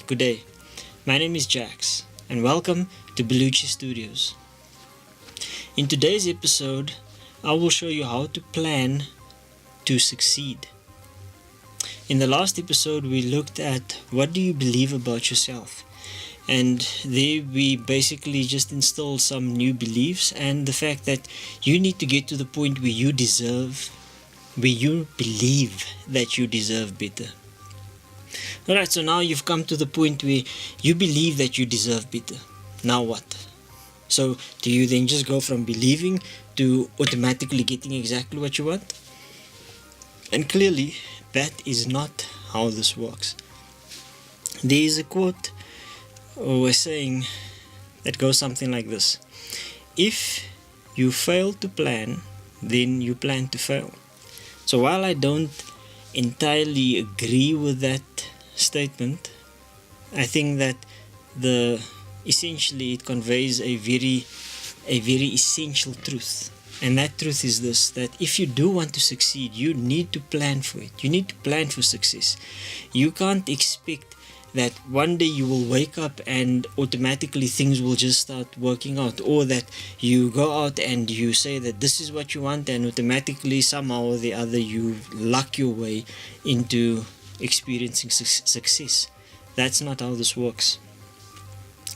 Good day. My name is Jax, and welcome to Belucci Studios. In today's episode, I will show you how to plan to succeed. In the last episode, we looked at what do you believe about yourself, and there we basically just instilled some new beliefs and the fact that you need to get to the point where you believe that you deserve better. Alright, so now you've come to the point where you believe that you deserve better. Now what? So do you then just go from believing to automatically getting exactly what you want? And clearly, that is not how this works. There is a quote or a saying that goes something like this: if you fail to plan, then you plan to fail. So while I don't entirely agree with that statement, I think that essentially it conveys a very essential truth. And that truth is this: that if you do want to succeed, you need to plan for it. You need to plan for success. You can't expect that one day you will wake up and automatically things will just start working out, or that you go out and you say that this is what you want and automatically somehow or the other you luck your way into experiencing success. That's not how this works.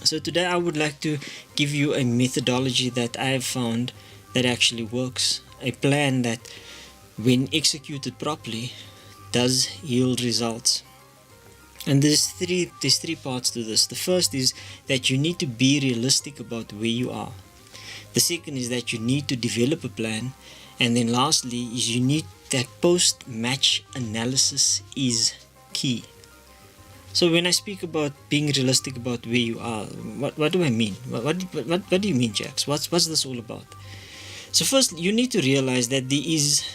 So today I would like to give you a methodology that I have found that actually works, a plan that when executed properly does yield results. And there's three parts to this. The first is that you need to be realistic about where you are. The second is that you need to develop a plan, and then lastly is you need that post-match analysis is key. So when I speak about being realistic about where you are, what do I mean? What do you mean, Jax? What's this all about? So first, you need to realize that there's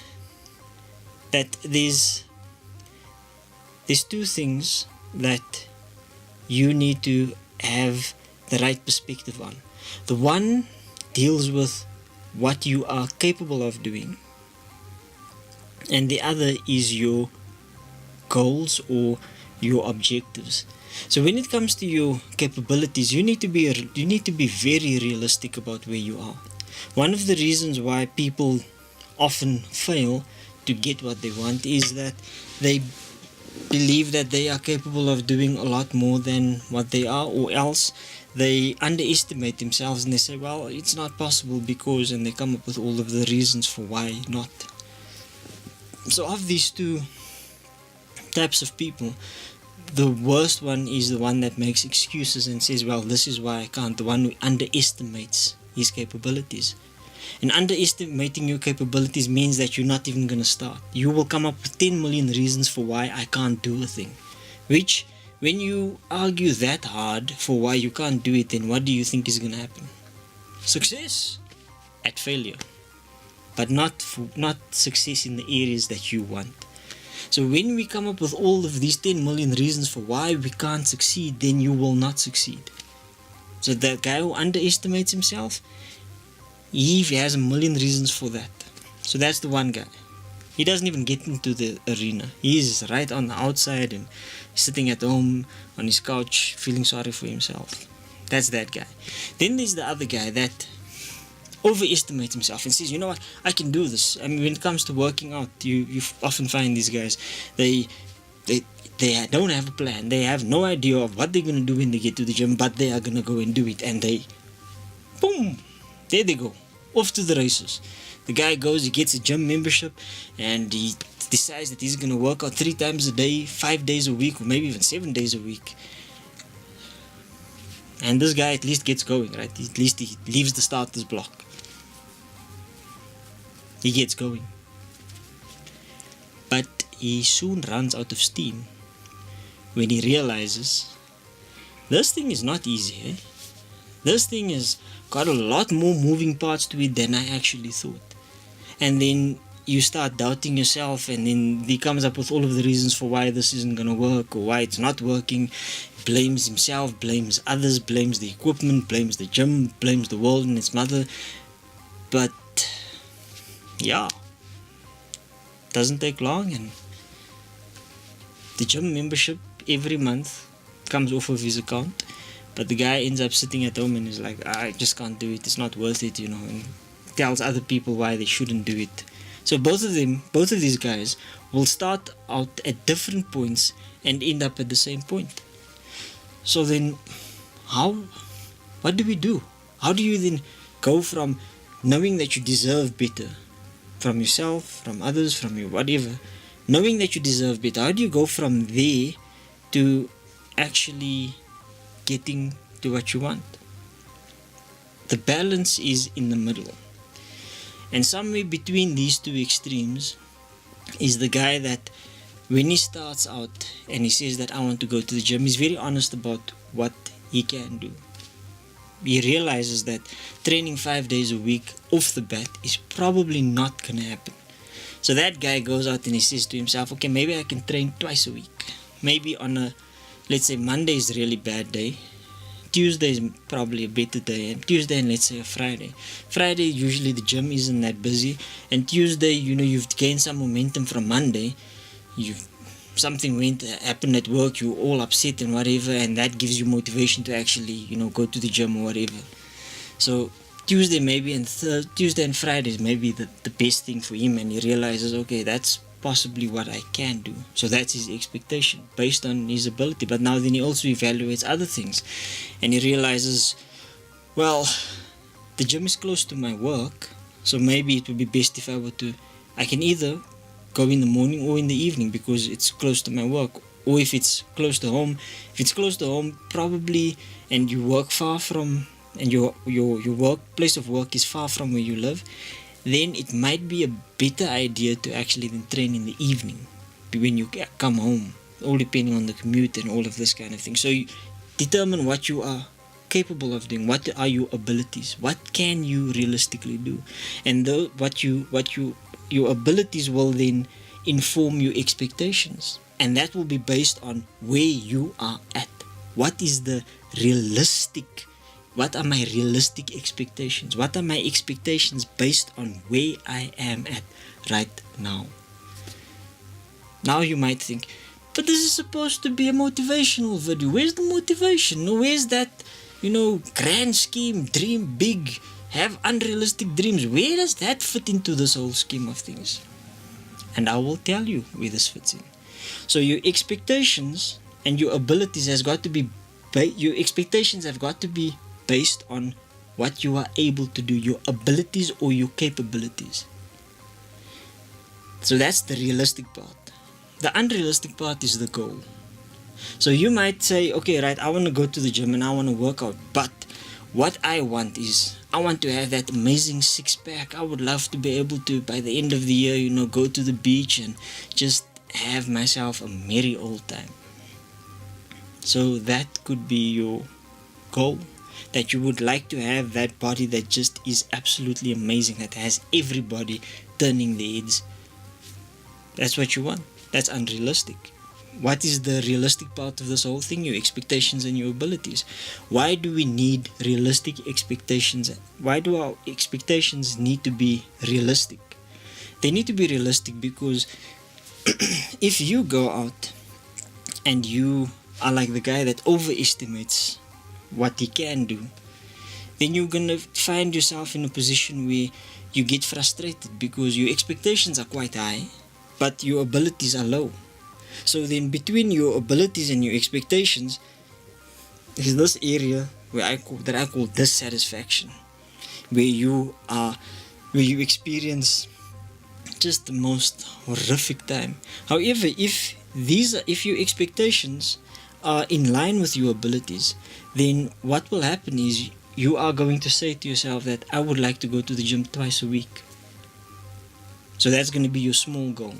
two things that you need to have the right perspective on. The one deals with what you are capable of doing, and the other is your goals or your objectives. So when it comes to your capabilities, you need to be very realistic about where you are. One of the reasons why people often fail to get what they want is that they believe that they are capable of doing a lot more than what they are, or else they underestimate themselves and they say, well, it's not possible because, and they come up with all of the reasons for why not. So of these two types of people, the worst one is the one that makes excuses and says, well, this is why I can't. The one who underestimates his capabilities. And underestimating your capabilities means that you're not even going to start. You will come up with 10 million reasons for why I can't do a thing. Which, when you argue that hard for why you can't do it, then what do you think is going to happen? Success at failure. But not success in the areas that you want. So when we come up with all of these 10 million reasons for why we can't succeed, then you will not succeed. So the guy who underestimates himself, he has a million reasons for that. So that's the one guy. He doesn't even get into the arena. He's right on the outside and sitting at home on his couch feeling sorry for himself. That's that guy. Then there's the other guy that overestimates himself and says, you know what, I can do this. I mean, when it comes to working out, you often find these guys, they don't have a plan. They have no idea of what they're going to do when they get to the gym, but they are going to go and do it. And boom, there they go, off to the races. The guy goes, he gets a gym membership, and he decides that he's going to work out 3 times a day, 5 days a week, or maybe even 7 days a week. And this guy at least gets going, right? At least he leaves the starter's block. He gets going. But he soon runs out of steam when he realizes this thing is not easy. Eh? This thing has got a lot more moving parts to it than I actually thought. And then you start doubting yourself, and then he comes up with all of the reasons for why this isn't going to work or why it's not working. Blames himself, blames others, blames the equipment, blames the gym, blames the world and its mother. But yeah, doesn't take long, and the gym membership every month comes off of his account. But the guy ends up sitting at home and is like, I just can't do it, it's not worth it, and tells other people why they shouldn't do it. So both of these guys will start out at different points and end up at the same point. So then, what do we do? How do you then go from knowing that you deserve better from yourself, from others, from your whatever, knowing that you deserve better, how do you go from there to actually getting to what you want? The balance is in the middle. And somewhere between these two extremes is the guy that when he starts out and he says that I want to go to the gym, he's very honest about what he can do. He realizes that training 5 days a week off the bat is probably not going to happen. So that guy goes out and he says to himself, okay, maybe I can train twice a week. Maybe on let's say Monday is a really bad day. Tuesday is probably a better day, and Tuesday and let's say a Friday. Friday, usually the gym isn't that busy, and Tuesday, you've gained some momentum from Monday. Something happened at work, you're all upset and whatever, and that gives you motivation to actually, go to the gym or whatever. So Tuesday maybe and Tuesday and Friday is maybe the best thing for him, and he realizes, okay, that's possibly what I can do. So that's his expectation based on his ability. But now then he also evaluates other things and he realizes, well, the gym is close to my work, so maybe it would be best if I can either go in the morning or in the evening because it's close to my work. Or if it's close to home, probably, and you work far from, and your place of work is far from where you live, then it might be a better idea to actually then train in the evening when you come home, all depending on the commute and all of this kind of thing. So you determine what you are capable of doing, what are your abilities, what can you realistically do, and your abilities will then inform your expectations, and that will be based on where you are at. What are my realistic expectations? What are my expectations based on where I am at right now? Now you might think, but this is supposed to be a motivational video. Where's the motivation? Where's that, grand scheme, dream big, have unrealistic dreams? Where does that fit into this whole scheme of things? And I will tell you where this fits in. So your expectations and your abilities have got to be based on what you are able to do, your abilities or your capabilities. So that's the realistic part. The unrealistic part is the goal. So you might say, okay, right, I want to go to the gym and I want to work out, but what I want is, I want to have that amazing six-pack. I would love to be able to, by the end of the year, go to the beach and just have myself a merry old time. So that could be your goal, that you would like to have that body that just is absolutely amazing, that has everybody turning their heads. That's what you want. That's unrealistic. What is the realistic part of this whole thing? Your expectations and your abilities. Why do we need realistic expectations? Why do our expectations need to be realistic? They need to be realistic because if you go out and you are like the guy that overestimates what he can do, then you're going to find yourself in a position where you get frustrated because your expectations are quite high, but your abilities are low. So then between your abilities and your expectations is this area where I call dissatisfaction, where you experience just the most horrific time. However, if your expectations are in line with your abilities, then what will happen is you are going to say to yourself that I would like to go to the gym twice a week. So that's going to be your small goal,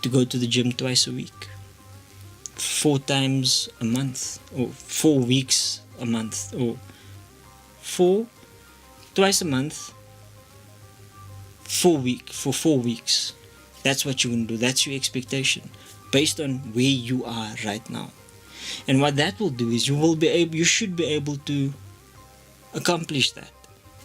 to go to the gym twice a week, 4 times a month, or 4 weeks a month, or twice a month, for 4 weeks. That's what you're going to do. That's your expectation based on where you are right now. And what that will do is you should be able to accomplish that.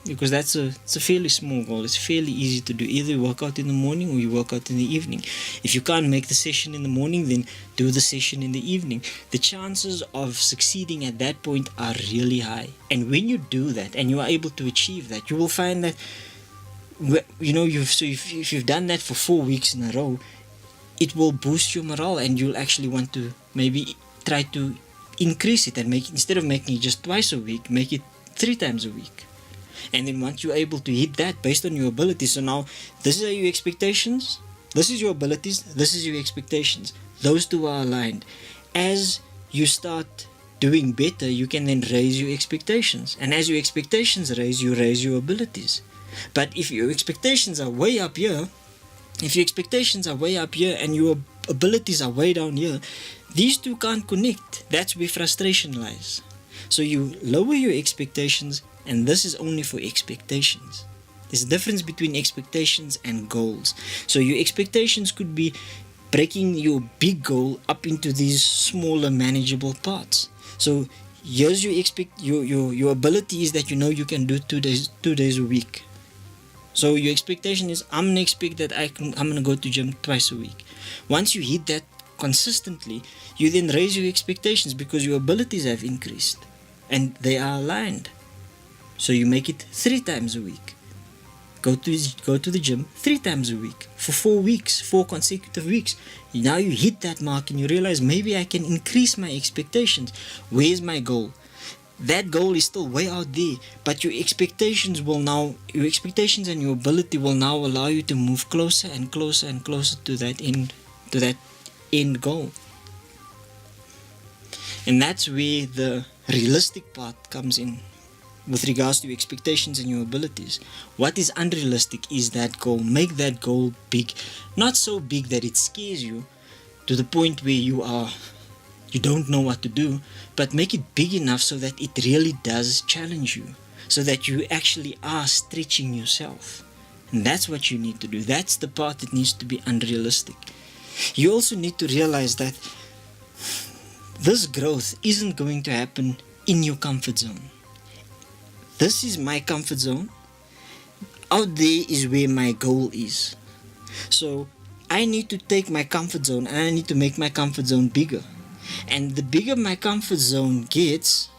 because it's a fairly small goal. It's fairly easy to do. Either you work out in the morning or you work out in the evening. If you can't make the session in the morning, then do the session in the evening. The chances of succeeding at that point are really high. And when you do that and you are able to achieve that, you will find that, you know, if you've done that for 4 weeks in a row, it will boost your morale, and you'll actually want to maybe try to increase it and make it, instead of making it just twice a week, make it 3 times a week. And then once you're able to hit that based on your abilities, so now this is your expectations, this is your abilities, this is your expectations. Those two are aligned. As you start doing better, you can then raise your expectations. And as your expectations raise, you raise your abilities. But if your expectations are way up here, and your abilities are way down here, these two can't connect. That's where frustration lies. So you lower your expectations, and this is only for expectations. There's a difference between expectations and goals. So your expectations could be breaking your big goal up into these smaller manageable parts. So here's your ability is that you know you can do 2 days a week. So your expectation is, I'm gonna expect that I'm gonna go to gym twice a week. Once you hit that consistently, you then raise your expectations because your abilities have increased and they are aligned. So you make it 3 times a week. Go to the gym 3 times a week for 4 weeks, 4 consecutive weeks. Now you hit that mark and you realize, maybe I can increase my expectations. Where's my goal? That goal is still way out there, but your expectations and your ability will now allow you to move closer and closer and closer to that end goal. And that's where the realistic part comes in with regards to your expectations and your abilities. What is unrealistic is that goal. Make that goal big. Not so big that it scares you to the point where you don't know what to do, but make it big enough so that it really does challenge you, so that you actually are stretching yourself. And that's what you need to do. That's the part that needs to be unrealistic. You also need to realize that this growth isn't going to happen in your comfort zone. This is my comfort zone. Out there is where my goal is. So I need to take my comfort zone and I need to make my comfort zone bigger. And the bigger my comfort zone gets,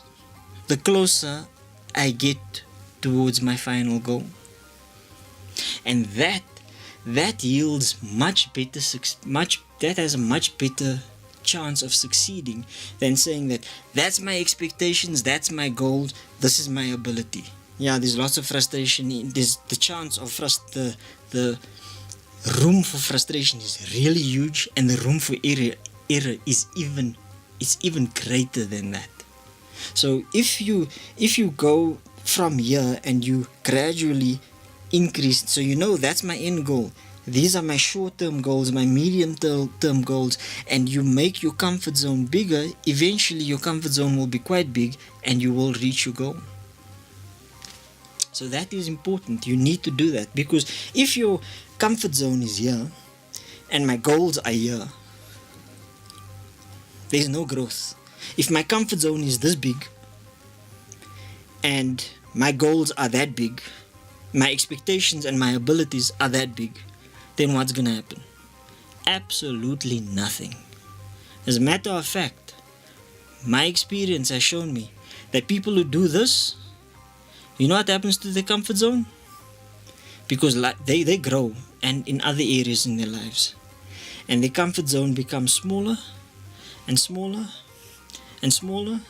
the closer I get towards my final goal. And that yields that has a much better chance of succeeding than saying that that's my expectations, that's my goal, this is my ability. Yeah, there's lots of frustration. There's the chance of the room for frustration is really huge, and the room for error is even greater than that. So if you go from here and you gradually increase, so you know that's my end goal, these are my short-term goals, my medium-term goals, and you make your comfort zone bigger, eventually your comfort zone will be quite big and you will reach your goal. So that is important. You need to do that, because if your comfort zone is here and my goals are here, there's no growth. If my comfort zone is this big and my goals are that big, my expectations and my abilities are that big, then what's gonna happen? Absolutely nothing. As a matter of fact, my experience has shown me that people who do this, you know what happens to their comfort zone? Because they grow and in other areas in their lives, and their comfort zone becomes smaller and smaller and smaller,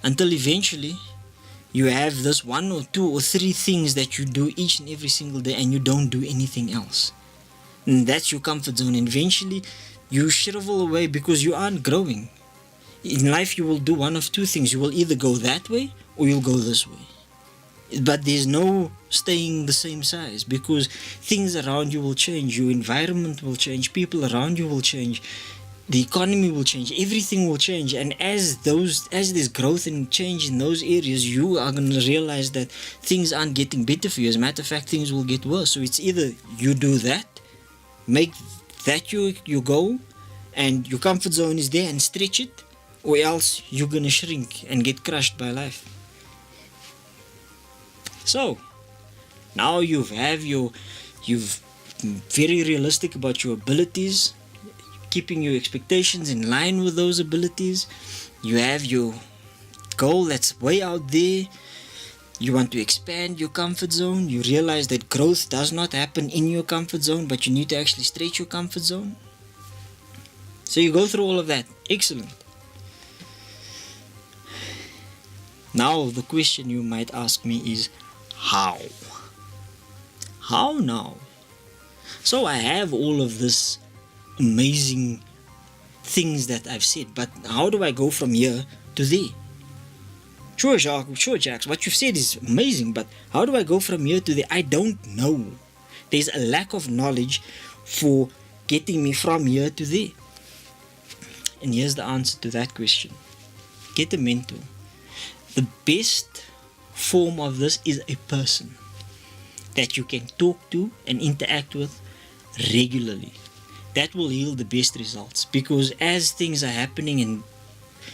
until eventually you have this 1 or 2 or 3 things that you do each and every single day and you don't do anything else. And that's your comfort zone, and eventually you shrivel away because you aren't growing. In life you will do one of 2 things. You will either go that way or you'll go this way. But there's no staying the same size, because things around you will change, your environment will change, people around you will change, the economy will change, everything will change. And as there's growth and change in those areas, you are going to realize that things aren't getting better for you. As a matter of fact, things will get worse. So it's either you do that, make that your goal, and your comfort zone is there, and stretch it, or else you're going to shrink and get crushed by life. So Now you've very realistic about your abilities, keeping your expectations in line with those abilities. You have your goal that's way out there. You want to expand your comfort zone. You realize that growth does not happen in your comfort zone, but you need to actually stretch your comfort zone. So you go through all of that. Excellent. Now the question you might ask me is, how? How now? So I have all of this amazing things that I've said, but how do I go from here to there? Sure, Jax, what you've said is amazing, but how do I go from here to there? I don't know. There's a lack of knowledge for getting me from here to there. And here's the answer to that question. Get a mentor. The best form of this is a person that you can talk to and interact with regularly. That will yield the best results, because as things are happening, and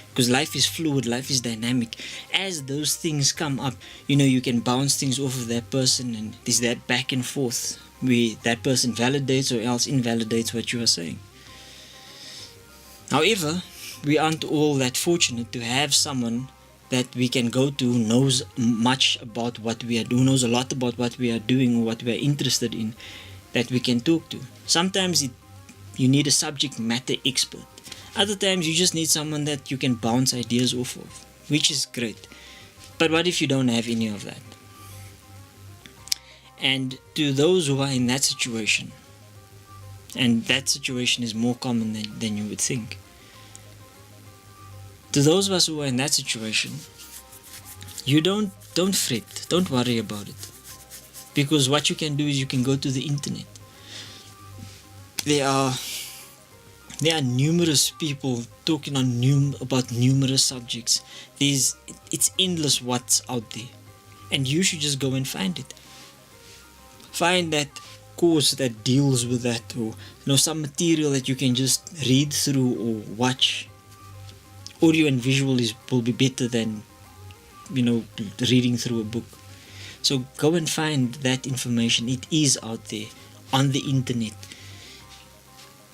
because life is fluid, life is dynamic, as those things come up, you can bounce things off of that person, and there's that back and forth where that person validates or else invalidates what you are saying. However, we aren't all that fortunate to have someone that we can go to who knows much about what we are doing, knows a lot about what we are doing or what we are interested in, that we can talk to. Sometimes you need a subject matter expert. Other times you just need someone that you can bounce ideas off of, which is great. But what if you don't have any of that? And to those who are in that situation, and that situation is more common than you would think, to those of us who are in that situation, you don't fret, don't worry about it, because what you can do is you can go to the internet. There are numerous people talking about numerous subjects. It's endless what's out there, and you should just go and find it. Find that course that deals with that, or some material that you can just read through or watch. Audio and visual will be better than reading through a book. So go and find that information. It is out there on the internet.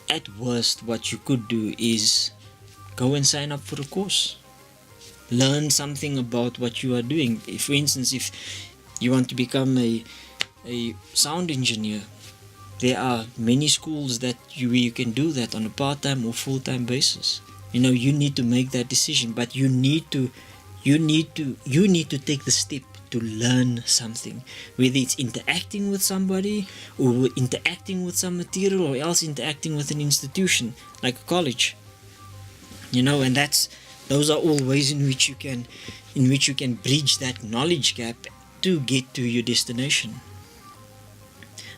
At worst, what you could do is go and sign up for a course. Learn something about what you are doing. For instance, if you want to become a sound engineer, there are many schools where you can do that on a part-time or full-time basis. You need to make that decision, but you need to take the step to learn something, whether it's interacting with somebody or interacting with some material or else interacting with an institution like a college. And those are all ways in which you can bridge that knowledge gap to get to your destination.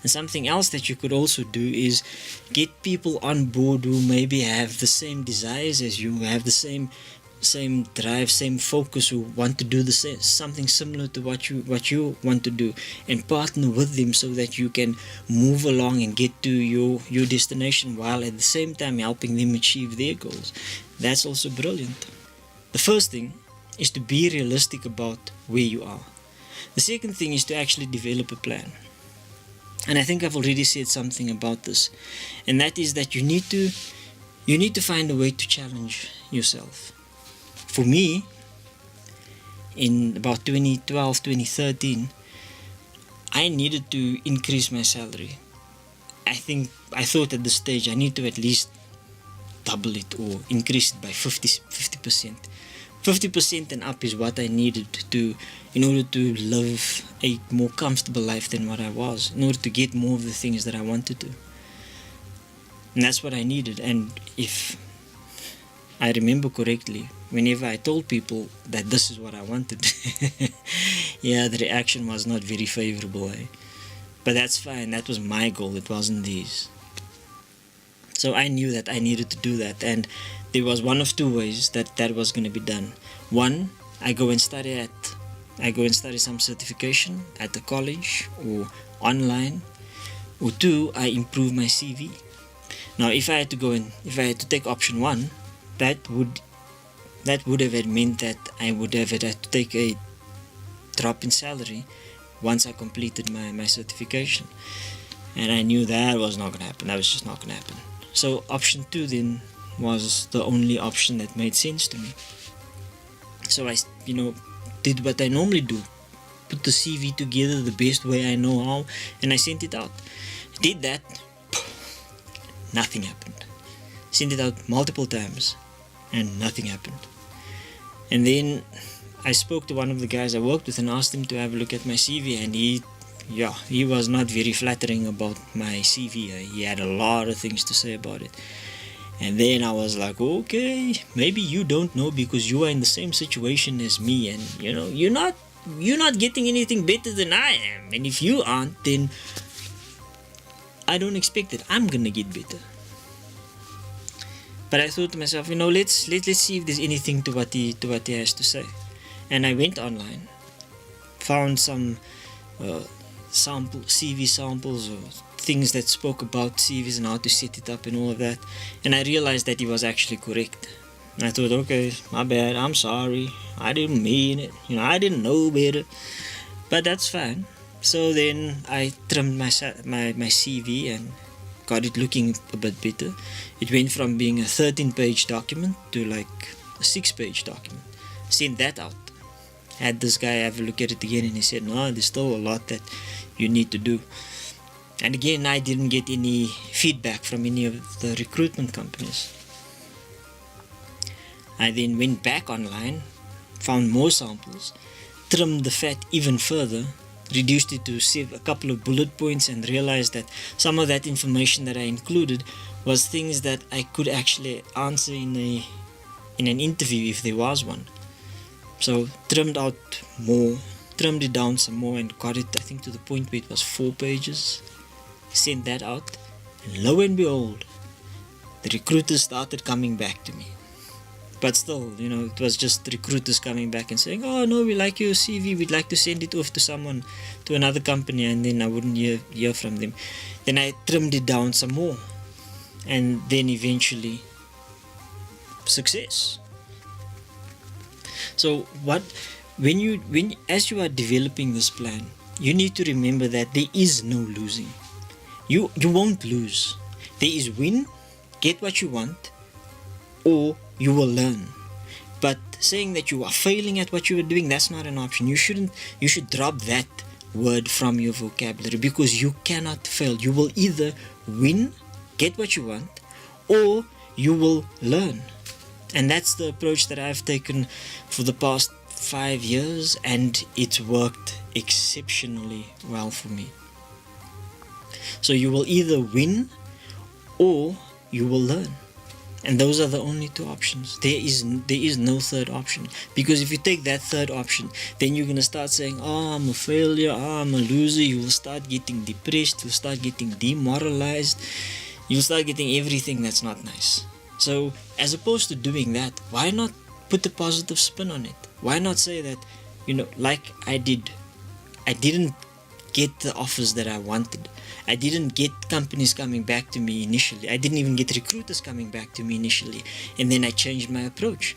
And something else that you could also do is get people on board who maybe have the same desires as you, have the same drive, same focus, who want to do something similar to what you want to do, and partner with them so that you can move along and get to your destination while at the same time helping them achieve their goals. That's also brilliant. The first thing is to be realistic about where you are. The second thing is to actually develop a plan. And I think I've already said something about this, and that is that you need to find a way to challenge yourself. For me, in about 2012, 2013, I needed to increase my salary. I thought at this stage I need to at least double it or increase it by 50%. 50% and up is what I needed in order to live a more comfortable life than what I was, in order to get more of the things that I wanted to. And that's what I needed. And if I remember correctly, whenever I told people that this is what I wanted, the reaction was not very favorable. But that's fine, that was my goal, it wasn't theirs. So I knew that I needed to do that, and there was one of two ways that was going to be done. One, I go and study some certification at the college or online, or two, I improve my CV. Now, if I had to take option one, that would have meant that I would have had to take a drop in salary once I completed my certification. And I knew that was not going to happen. That was just not going to happen. So option 2 then was the only option that made sense to me. So I, did what I normally do. Put the CV together the best way I know how, and I sent it out. Did that, nothing happened. Sent it out multiple times, and nothing happened. And then I spoke to one of the guys I worked with and asked him to have a look at my CV, and he was not very flattering about my CV. He had a lot of things to say about it. And then I was like, okay, maybe you don't know because you are in the same situation as me, and you're not getting anything better than I am. And if you aren't, then I don't expect that I'm gonna get better. But I thought to myself, let's see if there's anything to what he has to say. And I went online, found some CV samples or things that spoke about CVs and how to set it up and all of that. And I realized that he was actually correct. And I thought, okay, my bad, I'm sorry, I didn't mean it, I didn't know better. But that's fine. So then I trimmed my CV and got it looking a bit better. It went from being a 13-page document to like a 6-page document. Sent that out. Had this guy have a look at it again, and he said, no, there's still a lot that you need to do. And again, I didn't get any feedback from any of the recruitment companies. I then went back online, found more samples, trimmed the fat even further, reduced it to a couple of bullet points, and realized that some of that information that I included was things that I could actually answer in an interview if there was one. So trimmed out more, trimmed it down some more, and got it, I think, to the point where it was 4 pages. Sent that out, and lo and behold, the recruiters started coming back to me. But still, it was just recruiters coming back and saying, oh no, we like your CV, we'd like to send it off to someone, to another company, and then I wouldn't hear from them. Then I trimmed it down some more, and then eventually, success. So as you are developing this plan, you need to remember that there is no losing. You won't lose. There is win, get what you want, or you will learn. But saying that you are failing at what you are doing, that's not an option. You should drop that word from your vocabulary, because you cannot fail. You will either win, get what you want, or you will learn. And that's the approach that I've taken for the past 5 years, and it's worked exceptionally well for me. So you will either win or you will learn. And those are the only 2 options. There is no third option. Because if you take that third option, then you're going to start saying, oh, I'm a failure, oh, I'm a loser. You will start getting depressed. You'll start getting demoralized. You'll start getting everything that's not nice. So as opposed to doing that, why not put a positive spin on it? Why not say that, like I did, I didn't get the offers that I wanted. I didn't get companies coming back to me initially. I didn't even get recruiters coming back to me initially. And then I changed my approach.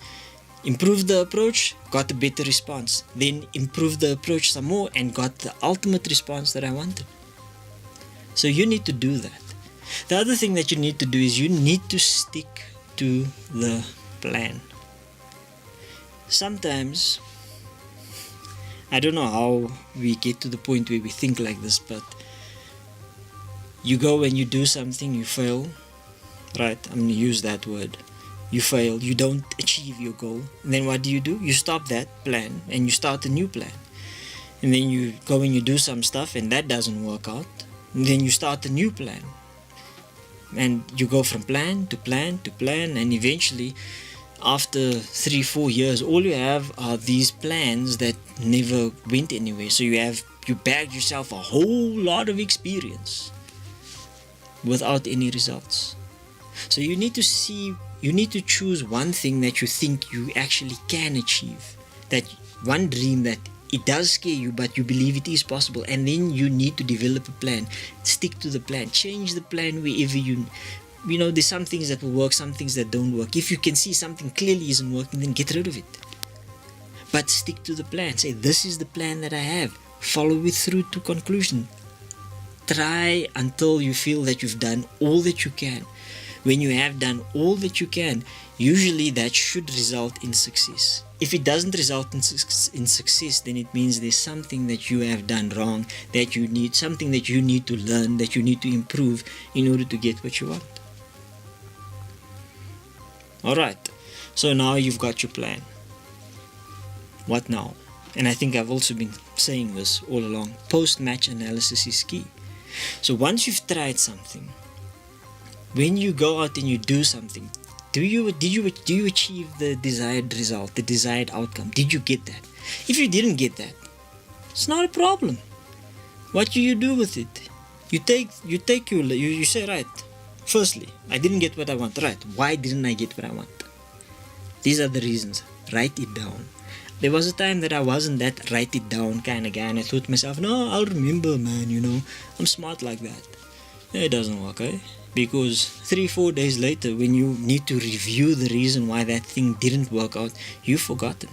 Improved the approach, got a better response. Then improved the approach some more and got the ultimate response that I wanted. So you need to do that. The other thing that you need to do is you need to stick to the plan. Sometimes, I don't know how we get to the point where we think like this, but you go and you do something, you fail, right? I'm going to use that word. You fail, you don't achieve your goal. And then what do? You stop that plan and you start a new plan. And then you go and you do some stuff and that doesn't work out. And then you start a new plan. And you go from plan to plan to plan, and eventually after 3-4 years all you have are these plans that never went anywhere. So you bagged yourself a whole lot of experience without any results. So you need to choose one thing that you think you actually can achieve, that one dream that it does scare you but you believe it is possible, and then you need to develop a plan. Stick to the plan, change the plan wherever there's some things that will work, some things that don't work. If you can see something clearly isn't working, then get rid of it. But stick to the plan. Say, this is the plan that I have. follow it through to conclusion. Try until you feel that you've done all that you can. When you have done all that you can, usually that should result in success. If it doesn't result in success, then it means there's something that you have done wrong, that you need, something that you need to learn, that you need to improve in order to get what you want. Alright, so now you've got your plan. What now? And I think I've also been saying this all along. Post-match analysis is key. So once you've tried something, when you go out and you do something, do you achieve the desired result, the desired outcome? Did you get that? If you didn't get that, it's not a problem. What do you do with it? You say, right, firstly, I didn't get what I want. Right, why didn't I get what I want? These are the reasons. Write it down. There was a time that I wasn't that write it down kind of guy, and I thought to myself, no, I'll remember, man, I'm smart like that. It doesn't work, eh? Because 3-4 days later, when you need to review the reason why that thing didn't work out, you've forgotten.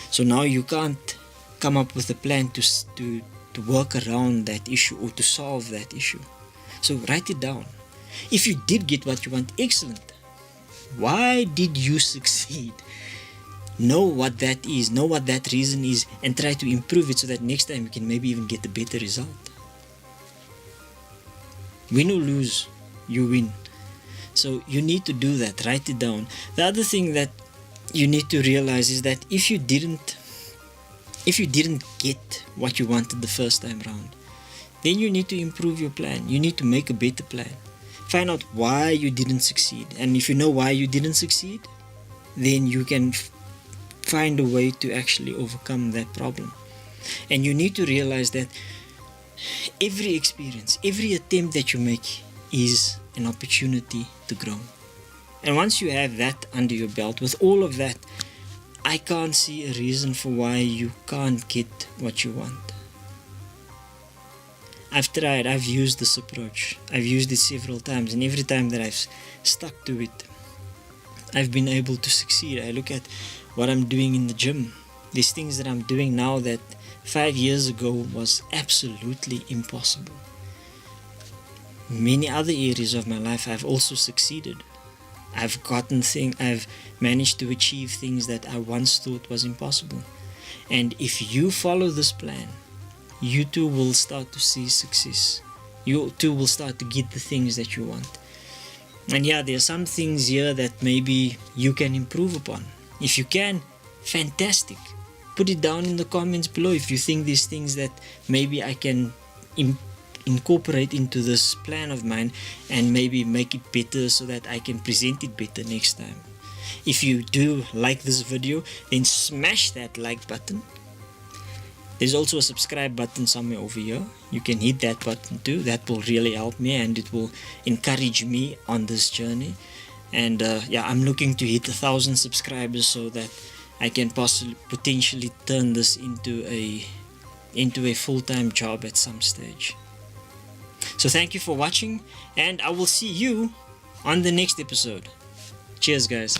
So now you can't come up with a plan to work around that issue or to solve that issue. So write it down. If you did get what you want, excellent. Why did you succeed? Know what that is, know what that reason is, and try to improve it so that next time you can maybe even get a better result. Win or lose, you win. So you need to do that, write it down. The other thing that you need to realize is that if you didn't get what you wanted the first time round, then you need to improve your plan. You need to make a better plan. Find out why you didn't succeed. And if you know why you didn't succeed, then you can find a way to actually overcome that problem. And you need to realize that every experience, every attempt that you make is an opportunity to grow. And once you have that under your belt, with all of that, I can't see a reason for why you can't get what you want. I've tried, I've used this approach. I've used it several times, and every time that I've stuck to it, I've been able to succeed. I look at what I'm doing in the gym. These things that I'm doing now that 5 years ago was absolutely impossible. Many other areas of my life I've also succeeded. I've managed to achieve things that I once thought was impossible. And if you follow this plan, you too will start to see success. You too will start to get the things that you want. And yeah, there are some things here that maybe you can improve upon. If you can, fantastic. Put it down in the comments below if you think there's things that maybe I can incorporate into this plan of mine and maybe make it better so that I can present it better next time. If you do like this video, then smash that like button. There's also a subscribe button somewhere over here. You can hit that button too. That will really help me and it will encourage me on this journey. And yeah, I'm looking to hit 1,000 subscribers so that I can potentially turn this into a full-time job at some stage. So thank you for watching, and I will see you on the next episode. Cheers, guys.